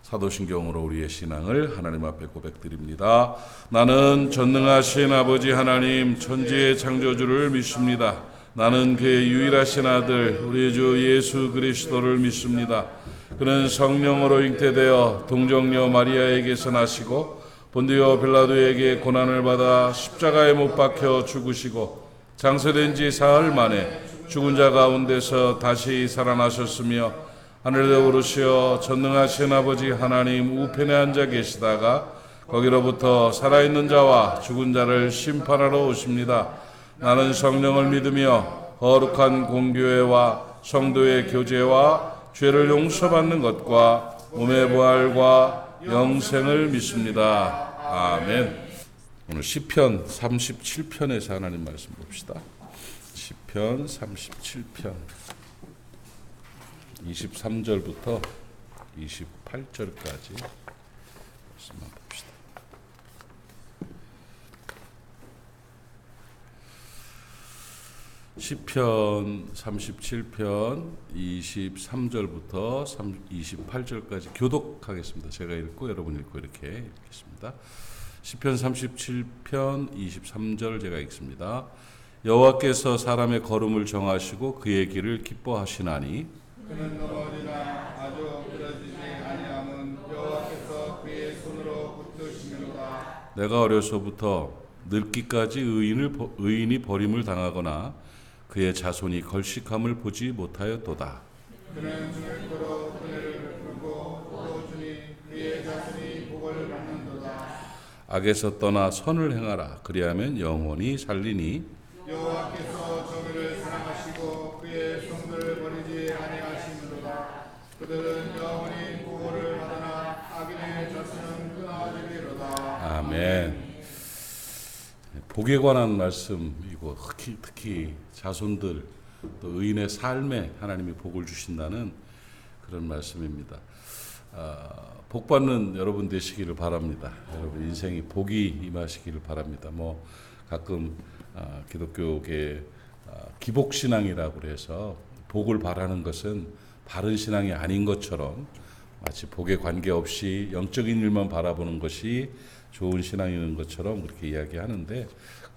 사도신경으로 우리의 신앙을 하나님 앞에 고백드립니다. 나는 전능하신 아버지 하나님 천지의 창조주를 믿습니다. 나는 그의 유일하신 아들 우리 주 예수 그리스도를 믿습니다. 그는 성령으로 잉태되어 동정녀 마리아에게서 나시고 본디오 빌라도에게 고난을 받아 십자가에 못 박혀 죽으시고 장사된 지 사흘 만에 죽은 자 가운데서 다시 살아나셨으며 하늘에 오르시어 전능하신 아버지 하나님 우편에 앉아 계시다가 거기로부터 살아있는 자와 죽은 자를 심판하러 오십니다. 나는 성령을 믿으며 거룩한 공교회와 성도의 교제와 죄를 용서받는 것과 몸의 부활과 영생을 믿습니다. 아멘. 오늘 시편 37편에서 하나님 말씀 봅시다. 시편 37편 23절부터 28절까지 말씀만 봅시다. 시편 37편 23절부터 28절까지 교독하겠습니다. 제가 읽고 여러분 읽고 이렇게 읽겠습니다. 시편 37편 23절 제가 읽습니다. 여호와께서 사람의 걸음을 정하시고 그의 길을 기뻐하시나니 그는 넘어지나 아주 부러지지 아니함은 여호와께서 그의 손으로 붙드시미로다. 내가 어려서부터 늙기까지 의인이 버림을 당하거나 그의 자손이 걸식함을 보지 못하였도다. 그는 주를 끌어 그네를 풀고 도와주니 그의 자손이 복을 받는도다. 악에서 떠나 선을 행하라. 그리하면 영원히 살리니 여호와께서 저들을 사랑하시고 그의 성도를 버리지 아니하시므로다. 그들은 영원히 보호를 받으나 악인의 자손은 끊어지리로다. 아멘. 복에 관한 말씀이고 특히 자손들 또 의인의 삶에 하나님이 복을 주신다는 그런 말씀입니다. 복 받는 여러분 되시기를 바랍니다. 여러분 인생이 복이 임하시기를 바랍니다. 뭐 가끔 기독교계 기복신앙이라고 해서 복을 바라는 것은 바른 신앙이 아닌 것처럼 마치 복에 관계없이 영적인 일만 바라보는 것이 좋은 신앙인 것처럼 그렇게 이야기하는데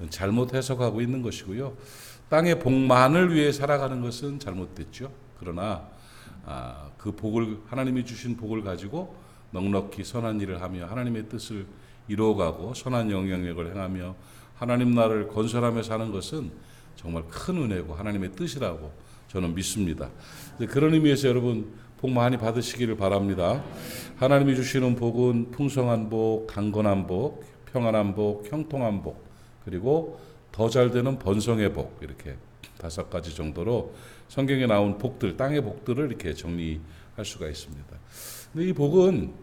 잘못 해석하고 있는 것이고요. 땅의 복만을 위해 살아가는 것은 잘못됐죠. 그러나 그 복을 하나님이 주신 복을 가지고 넉넉히 선한 일을 하며 하나님의 뜻을 이루어가고 선한 영향력을 행하며 하나님 나라를 건설하며 사는 것은 정말 큰 은혜고 하나님의 뜻이라고 저는 믿습니다. 그런 의미에서 여러분 복 많이 받으시기를 바랍니다. 하나님이 주시는 복은 풍성한 복, 강건한 복, 평안한 복, 형통한 복, 그리고 더 잘되는 번성의 복, 이렇게 5가지 정도로 성경에 나온 복들, 땅의 복들을 이렇게 정리할 수가 있습니다. 근데 이 복은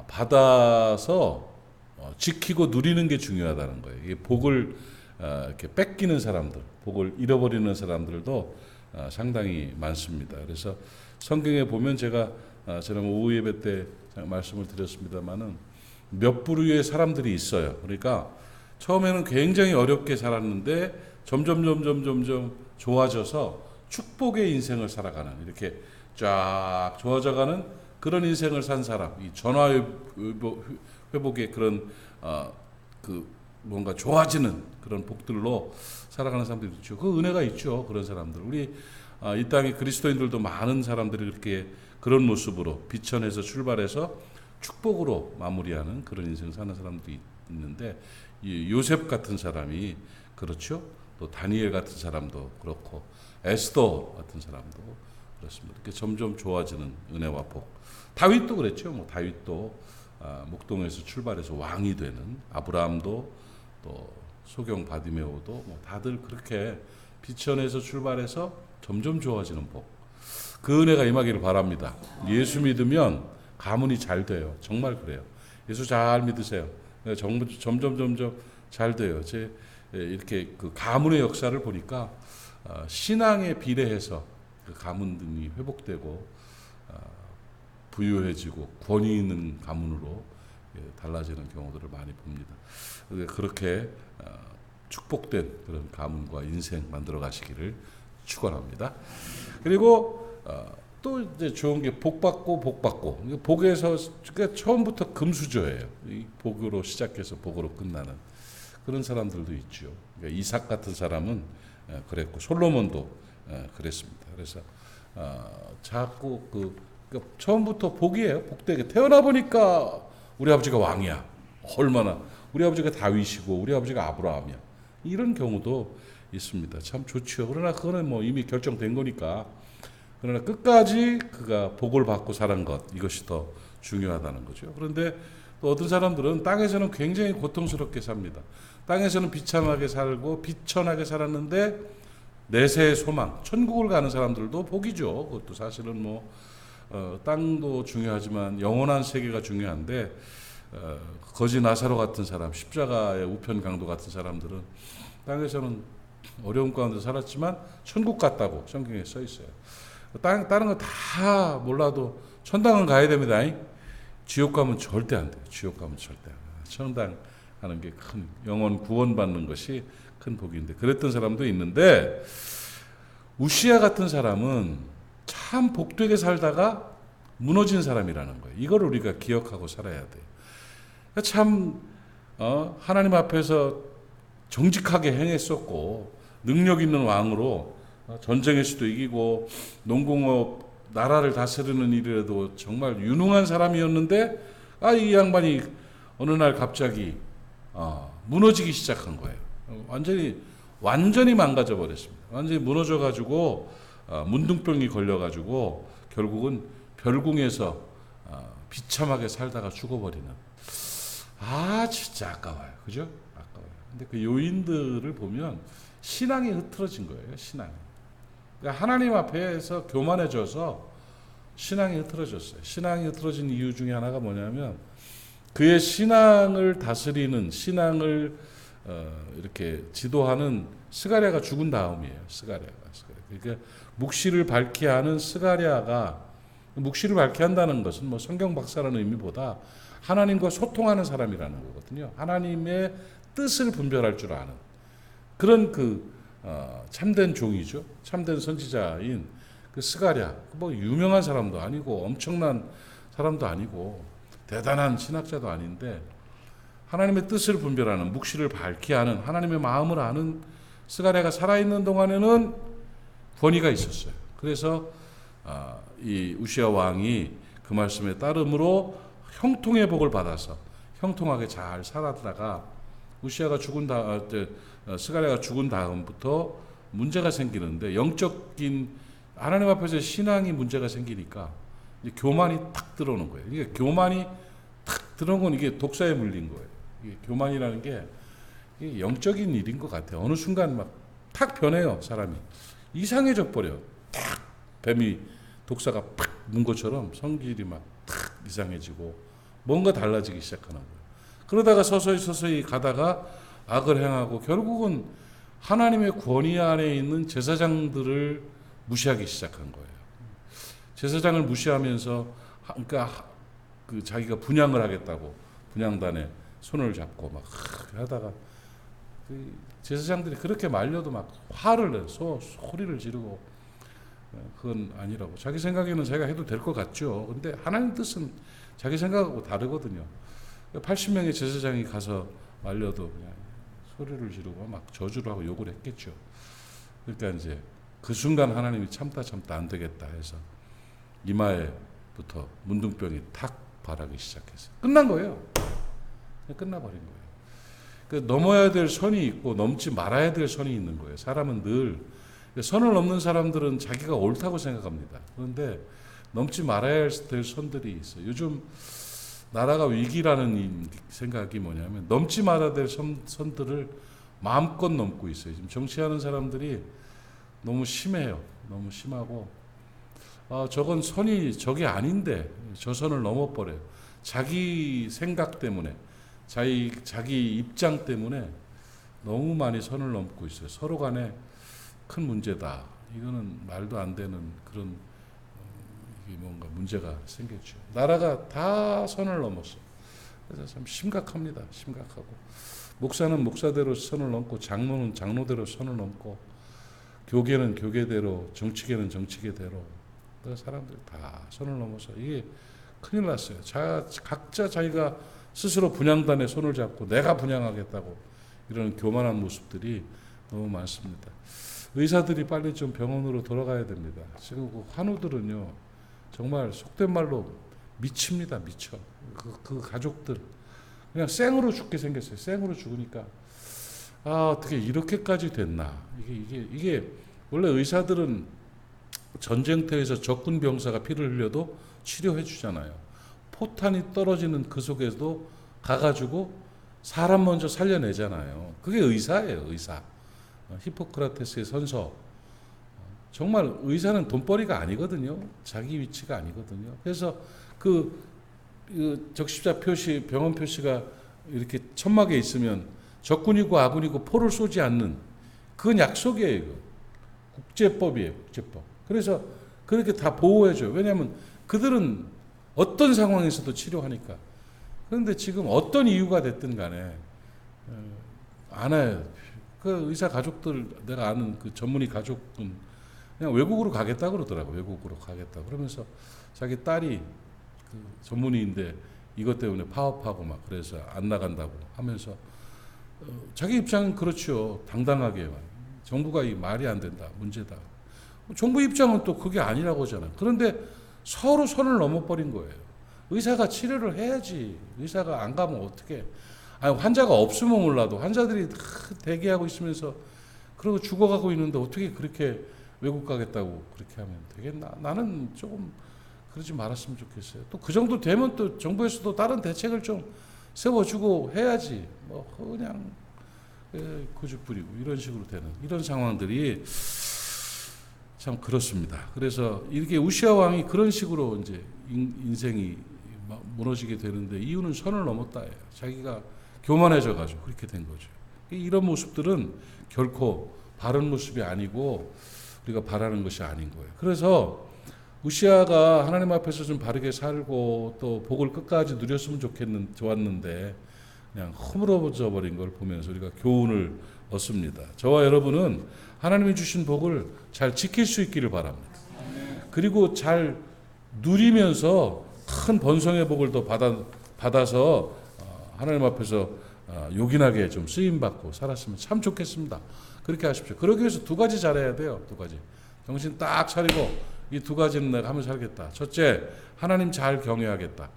받아서 지키고 누리는 게 중요하다는 거예요. 이 복을 이렇게 뺏기는 사람들, 복을 잃어버리는 사람들도 상당히 많습니다. 그래서 성경에 보면 제가 지난 오후 예배 때 말씀을 드렸습니다만은 몇 부류의 사람들이 있어요. 그러니까 처음에는 굉장히 어렵게 살았는데 점점 좋아져서 축복의 인생을 살아가는 이렇게 쫙 좋아져가는 그런 인생을 산 사람, 이 전화 회복의 그런 뭔가 좋아지는 그런 복들로 살아가는 사람들이 있죠. 그 은혜가 있죠. 그런 사람들. 우리 이 땅에 그리스도인들도 많은 사람들이 그렇게 그런 모습으로 비천에서 출발해서 축복으로 마무리하는 그런 인생 사는 사람들이 있는데 이 요셉 같은 사람이 그렇죠. 또 다니엘 같은 사람도 그렇고 에스더 같은 사람도 그렇습니다. 이렇게 점점 좋아지는 은혜와 복. 다윗도 그랬죠. 뭐 다윗도 목동에서 출발해서 왕이 되는 아브라함도 또 소경 바디메오도 뭐 다들 그렇게 비천에서 출발해서 점점 좋아지는 복. 그 은혜가 임하기를 바랍니다. 예수 믿으면 가문이 잘 돼요. 정말 그래요. 예수 잘 믿으세요. 점점 잘 돼요. 제 이렇게 그 가문의 역사를 보니까 신앙에 비례해서 그 가문들이 회복되고 부유해지고 권위 있는 가문으로 달라지는 경우들을 많이 봅니다. 그렇게 축복된 그런 가문과 인생 만들어 가시기를 축원합니다. 그리고 또 이제 좋은 게 복 받고 복에서 그러니까 처음부터 금수저예요. 이 복으로 시작해서 복으로 끝나는 그런 사람들도 있죠. 그러니까 이삭 같은 사람은 그랬고 솔로몬도 그랬습니다. 그래서 자꾸 그러니까 처음부터 복이에요. 복되게 태어나 보니까 우리 아버지가 왕이야. 얼마나 우리 아버지가 다윗이고 우리 아버지가 아브라함이야. 이런 경우도 있습니다. 참 좋죠. 그러나 그거는 뭐 이미 결정된 거니까. 그러나 끝까지 그가 복을 받고 사는 것 이것이 더 중요하다는 거죠. 그런데 또 어떤 사람들은 땅에서는 굉장히 고통스럽게 삽니다. 땅에서는 비참하게 살고 비천하게 살았는데 내세의 소망, 천국을 가는 사람들도 복이죠. 그것도 사실은 뭐 땅도 중요하지만 영원한 세계가 중요한데 거지 나사로 같은 사람, 십자가의 우편 강도 같은 사람들은 땅에서는 어려움 가운데 살았지만 천국 갔다고 성경에 써 있어요. 다른 거 다 몰라도 천당은 가야 됩니다. 지옥 가면 절대 안 돼요. 지옥 가면 절대 안 돼요. 천당 하는 게 큰 영원 구원받는 것이 큰 복인데 그랬던 사람도 있는데 우시야 같은 사람은 참 복되게 살다가 무너진 사람이라는 거예요. 이걸 우리가 기억하고 살아야 돼요. 참 하나님 앞에서 정직하게 행했었고 능력 있는 왕으로 전쟁에서도 이기고 농공업 나라를 다스리는 일에도 정말 유능한 사람이었는데 이 양반이 어느 날 갑자기 무너지기 시작한 거예요. 완전히 망가져 버렸습니다. 완전히 무너져 가지고 문둥병이 걸려 가지고 결국은 별궁에서 비참하게 살다가 죽어버리는. 진짜 아까워요. 그죠? 아까워요. 근데 그 요인들을 보면 신앙이 흐트러진 거예요. 신앙이. 그러니까 하나님 앞에서 교만해져서 신앙이 흐트러졌어요. 신앙이 흐트러진 이유 중에 하나가 뭐냐면 그의 신앙을 다스리는 신앙을 이렇게 지도하는 스가랴가 죽은 다음이에요. 스가랴가. 그러니까 묵시를 밝게 하는 스가랴가 묵시를 밝게 한다는 것은 뭐 성경 박사라는 의미보다 하나님과 소통하는 사람이라는 거거든요. 하나님의 뜻을 분별할 줄 아는 그런 참된 종이죠. 참된 선지자인 그 스가랴. 뭐 유명한 사람도 아니고 엄청난 사람도 아니고 대단한 신학자도 아닌데 하나님의 뜻을 분별하는 묵시를 밝게 하는 하나님의 마음을 아는 스가랴가 살아있는 동안에는 권위가 있었어요. 그래서 이 우시야 왕이 그 말씀에 따름으로 형통의 복을 받아서 형통하게 잘 살았다가 우시야가 스가랴가 죽은 다음부터 문제가 생기는데 영적인 하나님 앞에서 신앙이 문제가 생기니까 이제 교만이 탁 들어오는 거예요. 이게 교만이 탁 들어온 건 이게 독사에 물린 거예요. 이게 교만이라는 게 이게 영적인 일인 것 같아요. 어느 순간 막 탁 변해요. 사람이 이상해져 버려. 탁 뱀이 독사가 팍 문 것처럼 성질이 막 탁 이상해지고 뭔가 달라지기 시작하는 거예요. 그러다가 서서히 가다가 악을 행하고 결국은 하나님의 권위 안에 있는 제사장들을 무시하기 시작한 거예요. 제사장을 무시하면서 그러니까 자기가 분향을 하겠다고 분향단에 손을 잡고 막 하다가 제사장들이 그렇게 말려도 막 화를 내요. 소리를 지르고 그건 아니라고. 자기 생각에는 자기가 해도 될 것 같죠. 근데 하나님 뜻은 자기 생각하고 다르거든요. 80명의 제사장이 가서 말려도 그냥 소리를 지르고 막 저주를 하고 욕을 했겠죠. 그러니까 이제 그 순간 하나님이 참다 안 되겠다 해서 이마에부터 문둥병이 탁 발하기 시작했어요. 끝난 거예요. 끝나버린 거예요. 넘어야 될 선이 있고 넘지 말아야 될 선이 있는 거예요. 사람은 늘 선을 넘는 사람들은 자기가 옳다고 생각합니다. 그런데 넘지 말아야 될 선들이 있어요. 요즘 나라가 위기라는 생각이 뭐냐면 넘지 말아야 될 선들을 마음껏 넘고 있어요. 지금 정치하는 사람들이 너무 심해요. 너무 심하고 저건 선이 저게 아닌데 저 선을 넘어버려요. 자기 생각 때문에 자기 입장 때문에 너무 많이 선을 넘고 있어요. 서로 간에 큰 문제다. 이거는 말도 안 되는 그런 뭔가 문제가 생겼죠. 나라가 다 선을 넘었어. 그래서 참 심각합니다. 심각하고 목사는 목사대로 선을 넘고 장로는 장로대로 선을 넘고 교계는 교계대로 정치계는 정치계대로 그 사람들이 다 선을 넘어서 이게 큰일 났어요. 각자 자기가 스스로 분향단에 손을 잡고 내가 분향하겠다고 이런 교만한 모습들이 너무 많습니다. 의사들이 빨리 좀 병원으로 돌아가야 됩니다. 지금 그 환우들은요 정말 속된 말로 미칩니다. 미쳐. 그 가족들 그냥 생으로 죽게 생겼어요. 생으로 죽으니까 어떻게 이렇게까지 됐나. 이게 원래 의사들은 전쟁터에서 적군 병사가 피를 흘려도 치료해 주잖아요. 포탄이 떨어지는 그 속에도 가가지고 사람 먼저 살려내잖아요. 그게 의사예요. 의사. 히포크라테스의 선서. 정말 의사는 돈벌이가 아니거든요. 자기 위치가 아니거든요. 그래서 그 적십자 표시, 병원 표시가 이렇게 천막에 있으면 적군이고 아군이고 포를 쏘지 않는 그건 약속이에요. 이거. 국제법이에요. 국제법. 그래서 그렇게 다 보호해줘요. 왜냐하면 그들은 어떤 상황에서도 치료하니까. 그런데 지금 어떤 이유가 됐든 간에 안 해요. 그 의사 가족들 내가 아는 그 전문의 가족은 그냥 외국으로 가겠다 그러더라고. 외국으로 가겠다 그러면서 자기 딸이 그 전문의인데 이것 때문에 파업하고 막 그래서 안 나간다고 하면서 자기 입장은 그렇죠. 당당하게 정부가 이 말이 안 된다. 문제다. 정부 입장은 또 그게 아니라고 하잖아요. 그런데 서로 선을 넘어버린 거예요. 의사가 치료를 해야지. 의사가 안 가면 어떻게? 아니 환자가 없으면 몰라도 환자들이 대기하고 있으면서 그러고 죽어가고 있는데 어떻게 그렇게 외국 가겠다고 그렇게 하면 되겠나? 나는 조금 그러지 말았으면 좋겠어요. 또 그 정도 되면 또 정부에서도 다른 대책을 좀 세워주고 해야지. 뭐 그냥 고집 부리고 이런 식으로 되는 이런 상황들이 참 그렇습니다. 그래서 이렇게 우시아 왕이 그런 식으로 이제 인생이 무너지게 되는데 이유는 선을 넘었다예요. 자기가 교만해져 가지고 그렇게 된 거죠. 이런 모습들은 결코 바른 모습이 아니고 우리가 바라는 것이 아닌 거예요. 그래서 우시아가 하나님 앞에서 좀 바르게 살고 또 복을 끝까지 누렸으면 좋았는데 그냥 허물어져 버린 걸 보면서 우리가 교훈을 얻습니다. 저와 여러분은 하나님이 주신 복을 잘 지킬 수 있기를 바랍니다. 그리고 잘 누리면서 큰 번성의 복을 더 받아서 하나님 앞에서 요긴하게 좀 쓰임받고 살았으면 참 좋겠습니다. 그렇게 하십시오. 그러기 위해서 두 가지 잘해야 돼요. 두 가지. 정신 딱 차리고 이 두 가지는 내가 하면서 살겠다. 첫째, 하나님 잘 경외하겠다.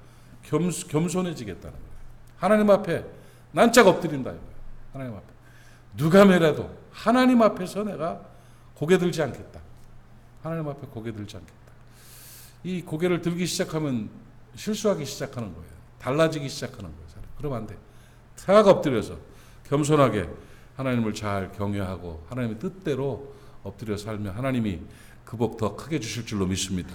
겸손해지겠다는 거예요. 하나님 앞에 난짝 엎드린다. 하나님 앞에. 누가 매라도 하나님 앞에서 내가 고개 들지 않겠다. 하나님 앞에 고개 들지 않겠다. 이 고개를 들기 시작하면 실수하기 시작하는 거예요. 달라지기 시작하는 거예요. 그러면 안 돼. 탁 엎드려서 겸손하게 하나님을 잘 경외하고 하나님의 뜻대로 엎드려 살면 하나님이 그 복 더 크게 주실 줄로 믿습니다.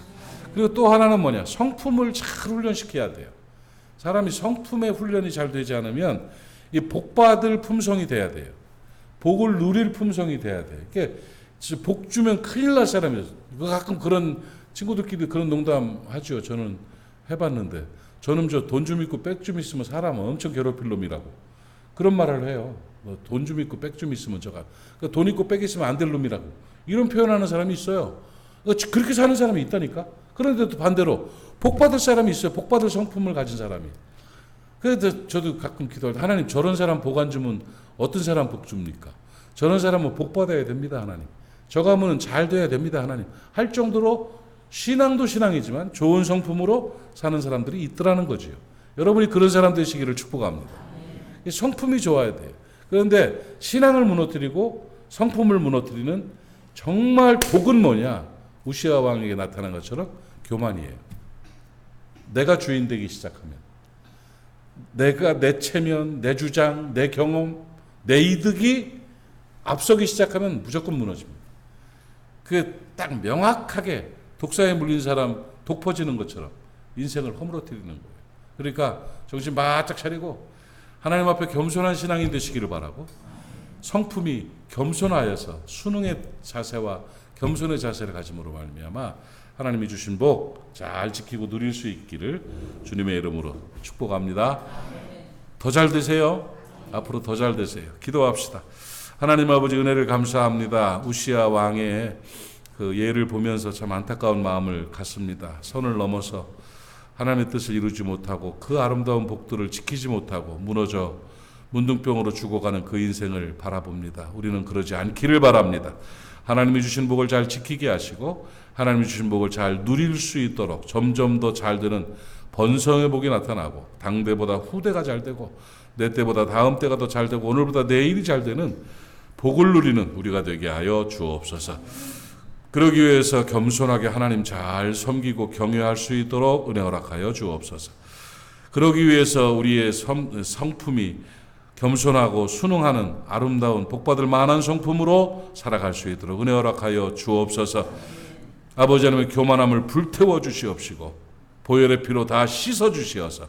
그리고 또 하나는 뭐냐? 성품을 잘 훈련시켜야 돼요. 사람이 성품의 훈련이 잘 되지 않으면 이 복받을 품성이 돼야 돼요. 복을 누릴 품성이 돼야 돼요. 이게 복 주면 큰일 날 사람이에요. 가끔 그런 친구들끼리 그런 농담 하죠. 저는 해봤는데 저는 저 돈 좀 있고 백 좀 있으면 사람 엄청 괴롭힐 놈이라고 그런 말을 해요. 돈 좀 있고 백 좀 있으면 돈 있고 백 있으면 안 될 놈이라고 이런 표현하는 사람이 있어요. 그렇게 사는 사람이 있다니까. 그런데도 반대로 복 받을 사람이 있어요. 복 받을 성품을 가진 사람이. 그래서 저도 가끔 기도할 때 하나님 저런 사람 복 안 주면 어떤 사람 복 줍니까? 저런 사람은 복 받아야 됩니다. 하나님. 저 가문은 잘 돼야 됩니다. 하나님. 할 정도로 신앙도 신앙이지만 좋은 성품으로 사는 사람들이 있더라는 거지요. 여러분이 그런 사람 되시기를 축복합니다. 성품이 좋아야 돼요. 그런데 신앙을 무너뜨리고 성품을 무너뜨리는 정말 복은 뭐냐? 우시아 왕에게 나타난 것처럼 교만이에요. 내가 주인 되기 시작하면 내가 내 체면, 내 주장, 내 경험, 내 이득이 앞서기 시작하면 무조건 무너집니다. 그게 딱 명확하게 독사에 물린 사람 독 퍼지는 것처럼 인생을 허물어뜨리는 거예요. 그러니까 정신 바짝 차리고 하나님 앞에 겸손한 신앙이 되시기를 바라고 성품이 겸손하여서 순응의 자세와 겸손의 자세를 가짐으로 말미암아 하나님이 주신 복 잘 지키고 누릴 수 있기를 주님의 이름으로 축복합니다. 더 잘 되세요. 앞으로 더 잘 되세요. 기도합시다. 하나님 아버지 은혜를 감사합니다. 우시아 왕의 그 예를 보면서 참 안타까운 마음을 갖습니다. 선을 넘어서 하나님의 뜻을 이루지 못하고 그 아름다운 복들을 지키지 못하고 무너져 문둥병으로 죽어가는 그 인생을 바라봅니다. 우리는 그러지 않기를 바랍니다. 하나님이 주신 복을 잘 지키게 하시고 하나님이 주신 복을 잘 누릴 수 있도록 점점 더 잘 되는 번성의 복이 나타나고 당대보다 후대가 잘 되고 내 때보다 다음 때가 더 잘 되고 오늘보다 내일이 잘 되는 복을 누리는 우리가 되게 하여 주옵소서. 그러기 위해서 겸손하게 하나님 잘 섬기고 경외할 수 있도록 은혜 허락하여 주옵소서. 그러기 위해서 우리의 성품이 겸손하고 순응하는 아름다운 복받을 만한 성품으로 살아갈 수 있도록 은혜 허락하여 주옵소서. 아버지 하나님의 교만함을 불태워 주시옵시고 보혈의 피로 다 씻어 주시어서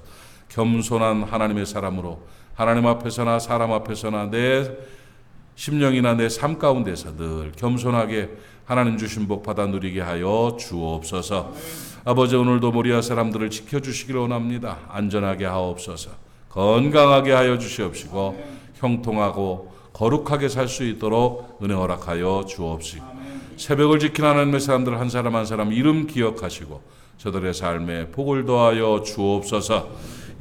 겸손한 하나님의 사람으로 하나님 앞에서나 사람 앞에서나 내 심령이나 내 삶 가운데서 늘 겸손하게 하나님 주신 복 받아 누리게 하여 주옵소서. 아버지 오늘도 모리아 사람들을 지켜주시기를 원합니다. 안전하게 하옵소서. 건강하게 하여 주시옵시고 형통하고 거룩하게 살 수 있도록 은혜 허락하여 주옵시고 새벽을 지키는 하나님의 사람들 한 사람 한 사람 이름 기억하시고 저들의 삶에 복을 더하여 주옵소서.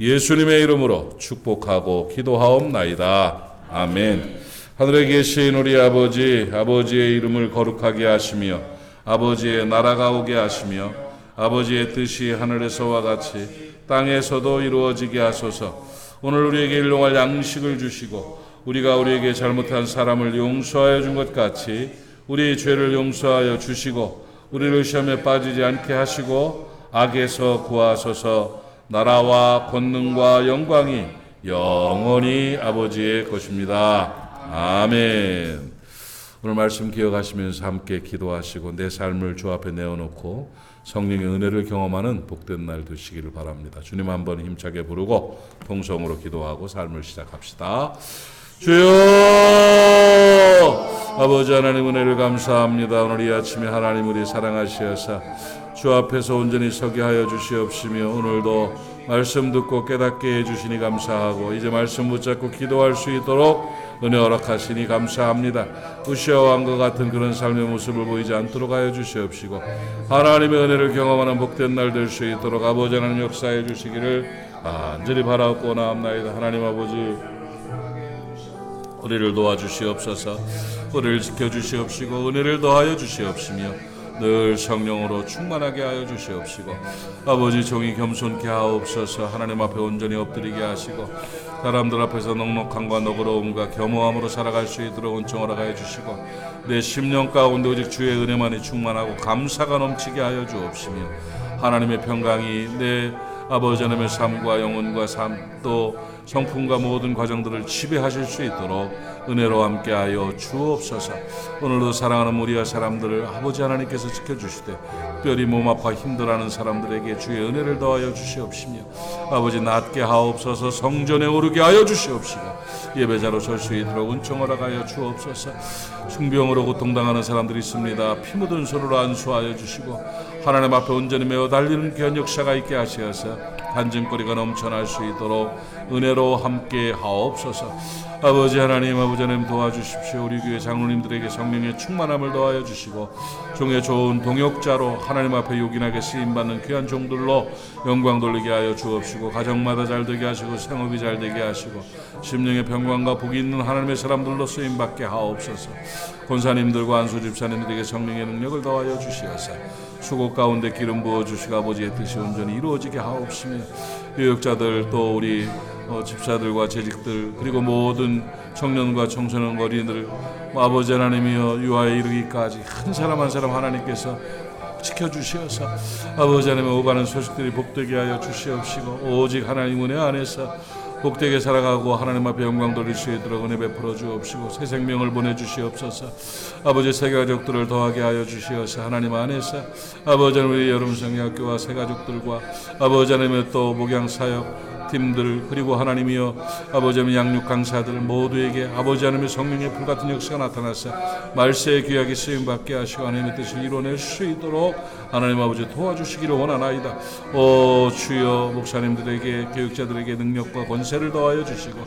예수님의 이름으로 축복하고 기도하옵나이다. 아멘. 하늘에 계신 우리 아버지, 아버지의 이름을 거룩하게 하시며 아버지의 나라가 오게 하시며 아버지의 뜻이 하늘에서와 같이 땅에서도 이루어지게 하소서. 오늘 우리에게 일용할 양식을 주시고 우리가 우리에게 잘못한 사람을 용서하여 준 것 같이 우리의 죄를 용서하여 주시고 우리를 시험에 빠지지 않게 하시고 악에서 구하소서. 나라와 권능과 영광이 영원히 아버지의 것입니다. 아멘. 오늘 말씀 기억하시면서 함께 기도하시고 내 삶을 주 앞에 내어놓고 성령의 은혜를 경험하는 복된 날 되시기를 바랍니다. 주님 한번 힘차게 부르고 통성으로 기도하고 삶을 시작합시다. 주여 아버지 하나님 은혜를 감사합니다. 오늘 이 아침에 하나님 우리 사랑하시어서 주 앞에서 온전히 서게 하여 주시옵시며 오늘도 말씀 듣고 깨닫게 해주시니 감사하고 이제 말씀 붙잡고 기도할 수 있도록 은혜 허락하시니 감사합니다. 우시아와 왕과 같은 그런 삶의 모습을 보이지 않도록 하여 주시옵시고 하나님의 은혜를 경험하는 복된 날 될 수 있도록 아버지 하나님 역사해 주시기를 간절히 바라옵고 나옵나이다. 하나님 아버지 우리를 도와주시옵소서. 우리를 지켜주시옵시고 은혜를 더하여 주시옵시며 늘 성령으로 충만하게 하여 주시옵시고 아버지 종이 겸손케 하옵소서. 하나님 앞에 온전히 엎드리게 하시고 사람들 앞에서 넉넉함과 너그러움과 겸허함으로 살아갈 수 있도록 은총 허락하여 주시고 내 심령 가운데 오직 주의 은혜만이 충만하고 감사가 넘치게 하여 주옵시며 하나님의 평강이 내 아버지 하나님의 삶과 영혼과 삶 또 성품과 모든 과정들을 지배하실 수 있도록 은혜로 함께하여 주옵소서. 오늘도 사랑하는 모리아 사람들을 아버지 하나님께서 지켜주시되 특별히 몸 아파 힘들어하는 사람들에게 주의 은혜를 더하여 주시옵시며 아버지 낫게 하옵소서. 성전에 오르게 하여 주시옵시고 예배자로 설 수 있도록 은총 허락하여 주옵소서. 중병으로 고통당하는 사람들이 있습니다. 피 묻은 손으로 안수하여 주시고 하나님 앞에 온전히 메어 달리는 귀한 역사가 있게 하시어서 간증거리가 넘쳐날 수 있도록 은혜로 함께 하옵소서. 아버지 하나님 도와주십시오. 우리 교회 장로님들에게 성령의 충만함을 더하여 주시고 종의 좋은 동역자로 하나님 앞에 요긴하게 쓰임받는 귀한 종들로 영광 돌리게 하여 주옵시고 가정마다 잘 되게 하시고 생업이 잘 되게 하시고 심령의 평강과 복이 있는 하나님의 사람들로 쓰임받게 하옵소서. 권사님들과 안수 집사님들에게 성령의 능력을 더하여 주시어서 수고 가운데 기름 부어주시고 아버지의 뜻이 온전히 이루어지게 하옵시며 유역자들 또 우리 집사들과 재직들 그리고 모든 청년과 청소년 어린이들 아버지 하나님이여 유아에 이르기까지 한 사람 한 사람 하나님께서 지켜주시어서 아버지 하나님의 오가는 소식들이 복되게 하여 주시옵시고 오직 하나님 은혜 안에서 복되게 살아가고 하나님 앞에 영광 돌릴 수 있도록 은혜 베풀어 주옵시고 새 생명을 보내주시옵소서. 아버지 새 가족들을 더하게 하여 주시어서 하나님 안에서 아버지 하나님 우리 여름성리학교와 새 가족들과 아버지 하나님의 또 목양사역 팀들 그리고 하나님이여 아버지 하나님 양육 강사들 모두에게 아버지 하나님의 성령의 불같은 역사가 나타나서 말세에 귀하게 쓰임받게 하시고 하나님의 뜻을 이뤄낼 수 있도록 하나님 아버지 도와주시기를 원하나이다. 오 주여 목사님들에게 교육자들에게 능력과 권세를 더하여 주시고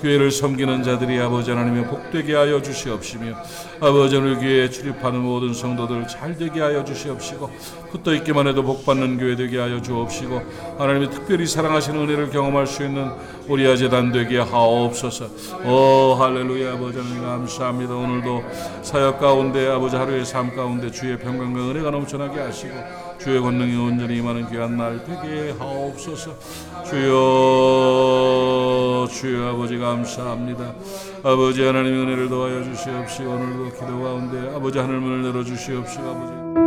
교회를 섬기는 자들이 아버지 하나님의 복되게 하여 주시옵시며 아버지 하나님 교회에 출입하는 모든 성도들 잘되게 하여 주시옵시고 붙어있기만 해도 복받는 교회 되게 하여 주옵시고 하나님이 특별히 사랑하시는 은혜를 경험할 수 있는 우리 아재단 되게 하옵소서. 오 할렐루야. 아버지 하나님 감사합니다. 오늘도 사역 가운데 아버지 하루의 삶 가운데 주의 평강과 은혜가 넘쳐나게 하시고 주의 권능이 온전히 임하는 귀한 날 되게 하옵소서. 주여 아버지 감사합니다. 아버지 하나님의 은혜를 더하여 주시옵시고 오늘도 기도 가운데 아버지 하늘 문을 열어주시옵시고 아버지